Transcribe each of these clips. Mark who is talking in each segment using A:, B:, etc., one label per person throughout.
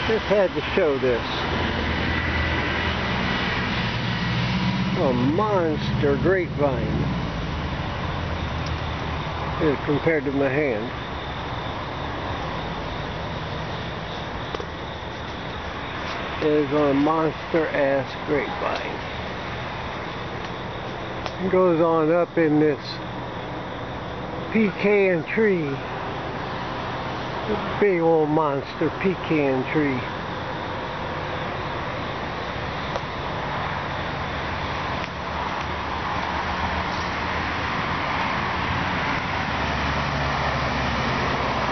A: Just had to show this. A monster grapevine compared to my hand. It is a monster-ass grapevine. It goes on up in this pecan tree. A big old monster pecan tree.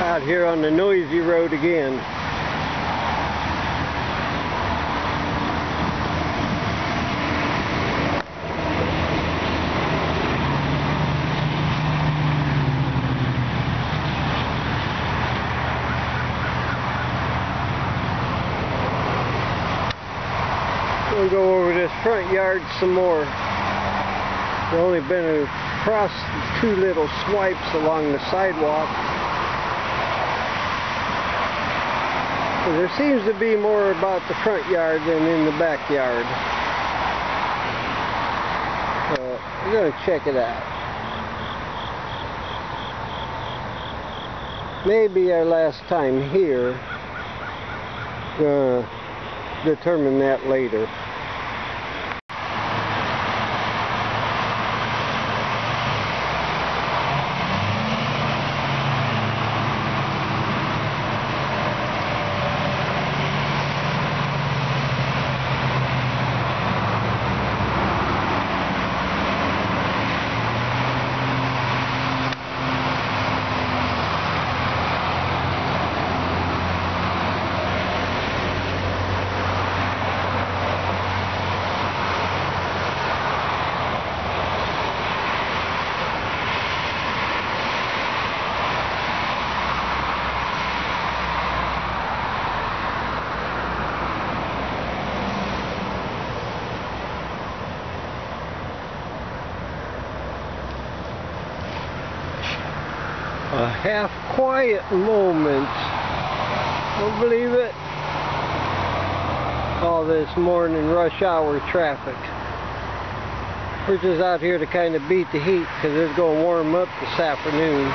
A: Out here on the noisy road again. We'll go over this front yard some more. We've only been across two little swipes along the sidewalk. So there seems to be more about the front yard than in the backyard. So we're going to check it out. Maybe our last time here. Gonna determine that later. A half-quiet moment. Don't believe it. All this morning rush hour traffic. We're just out here to kind of beat the heat because it's going to warm up this afternoon.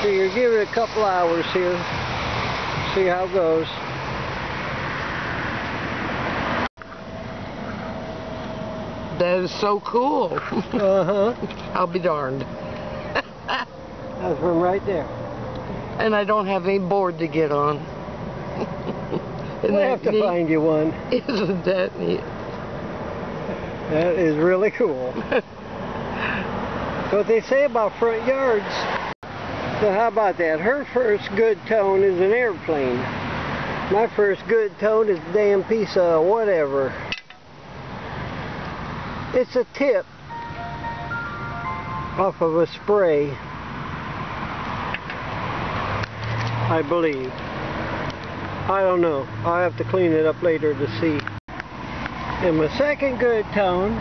A: So you give it a couple hours here. See how it goes.
B: That is so cool.
A: Uh-huh.
B: I'll be darned.
A: That's from right there.
B: And I don't have any board to get on.
A: We'll have to find you one.
B: Isn't that neat?
A: That is really cool. So what they say about front yards. So how about that? Her first good tone is an airplane. My first good tone is a damn piece of whatever. It's a tip off of a spray, I believe. I don't know. I'll have to clean it up later to see. And my second good tone,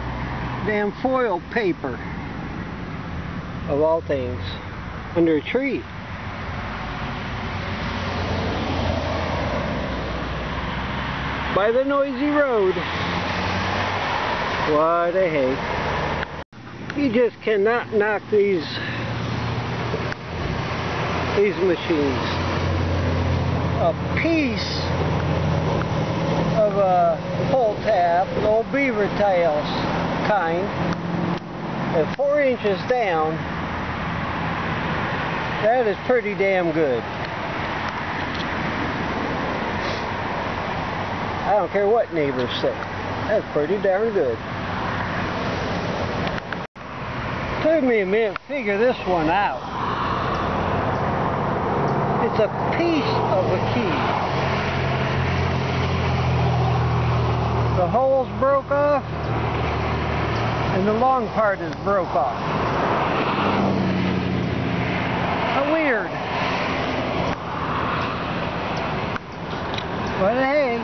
A: damn foil paper, of all things, under a tree. By the noisy road. What a heck. You just cannot knock these machines. A piece of a pull tab, an old beaver tails kind, at 4 inches down, that is pretty damn good. I don't care what neighbors say. That's pretty darn good. Took me a minute to figure this one out. It's a piece of a key. The holes broke off, and the long part is broke off. How weird. But hey.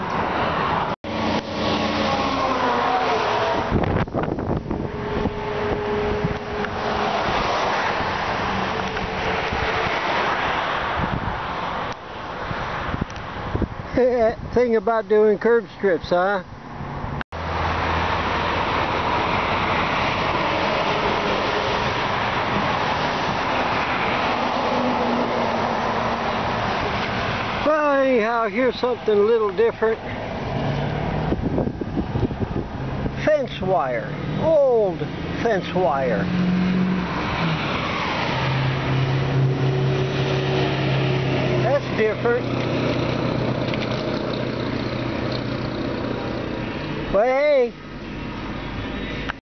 A: Thing about doing curb strips, huh? Well, anyhow, here's something a little different. Fence wire. Old fence wire. That's different. But hey,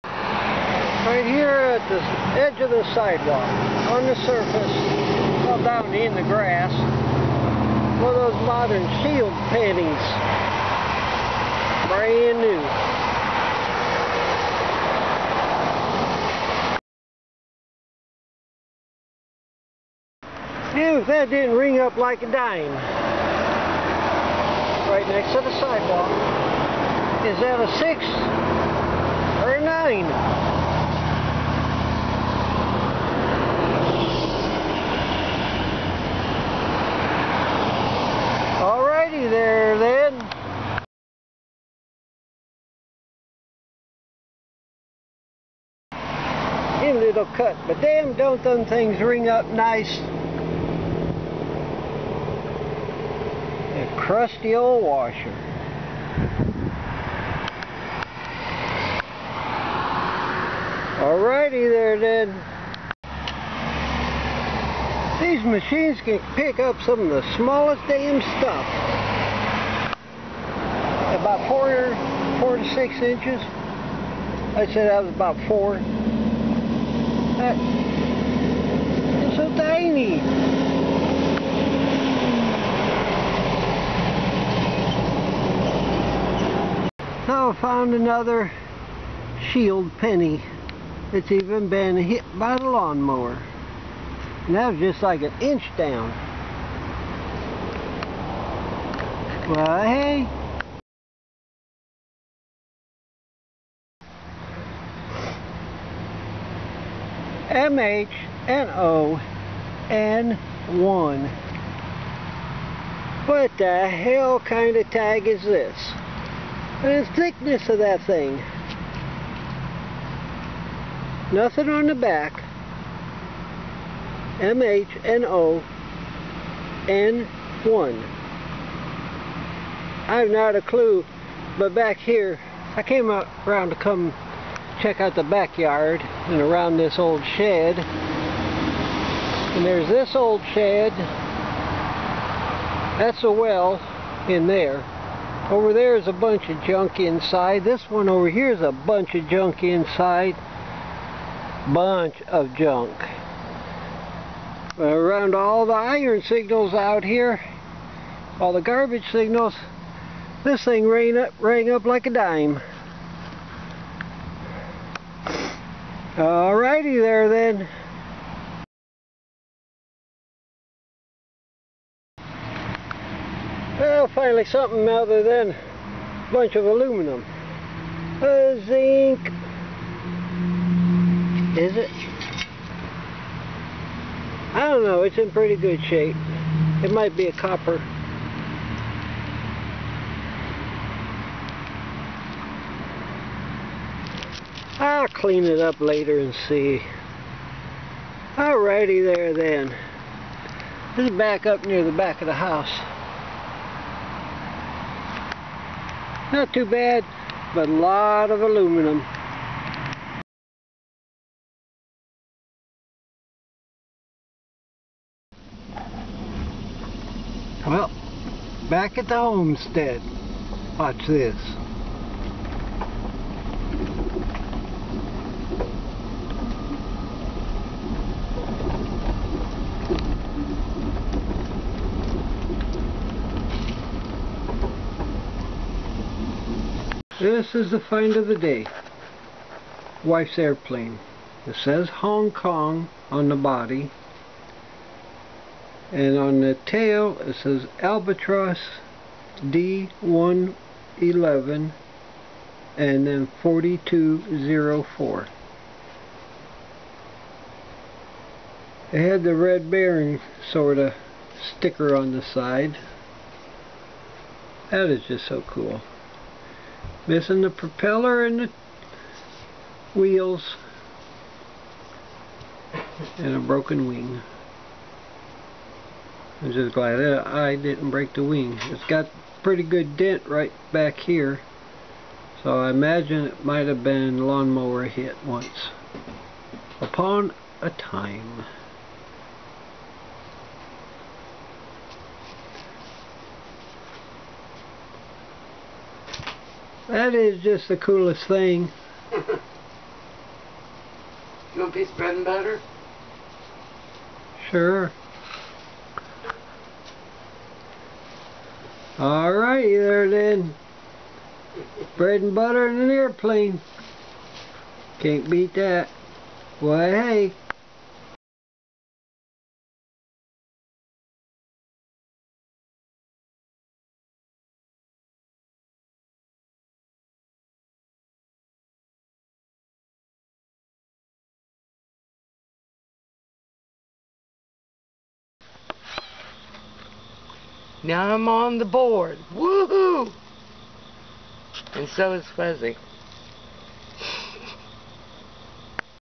A: right here at the edge of the sidewalk, on the surface, well down in the grass, one of those modern shield panties, brand new. And if that didn't ring up like a dime, right next to the sidewalk, is that a 6 or a 9? Alrighty there then. A little cut, but damn, don't them things ring up nice. A crusty old washer. Alrighty there then. These machines can pick up some of the smallest damn stuff. About 4 to 6 inches. I said that was about 4. That is so tiny. Now I found another shield penny. It's even been hit by the lawnmower. And that was just like an inch down. Well, hey. MHNON1. What the hell kind of tag is this? And the thickness of that thing. Nothing on the back. MHNON1. I have not a clue, but back here, I came out around to come check out the backyard and around this old shed. And there's this old shed. That's a well in there. Over there is a bunch of junk inside. This one over here is a bunch of junk inside. Bunch of junk. Around all the iron signals out here, all the garbage signals, this thing rang up like a dime. Alrighty there then. Well, finally something other than a bunch of aluminum. Zinc. Is it? I don't know, it's in pretty good shape. It might be a copper. I'll clean it up later and see. Alrighty there then. This is back up near the back of the house. Not too bad, but a lot of aluminum. Well, back at the homestead. Watch this. This is the find of the day. Wife's airplane. It says Hong Kong on the body. And on the tail it says Albatross D111 and then 4204. It had the red bearing sort of sticker on the side. That is just so cool. Missing the propeller and the wheels and a broken wing. I'm just glad that I didn't break the wing. It's got a pretty good dent right back here, so I imagine it might have been a lawnmower hit once upon a time. That is just the coolest thing.
B: You want a piece of bread and butter?
A: Sure. Alrighty there then. Bread and butter and an airplane. Can't beat that. Why, hey.
B: Now I'm on the board. Woohoo! And so is Fuzzy.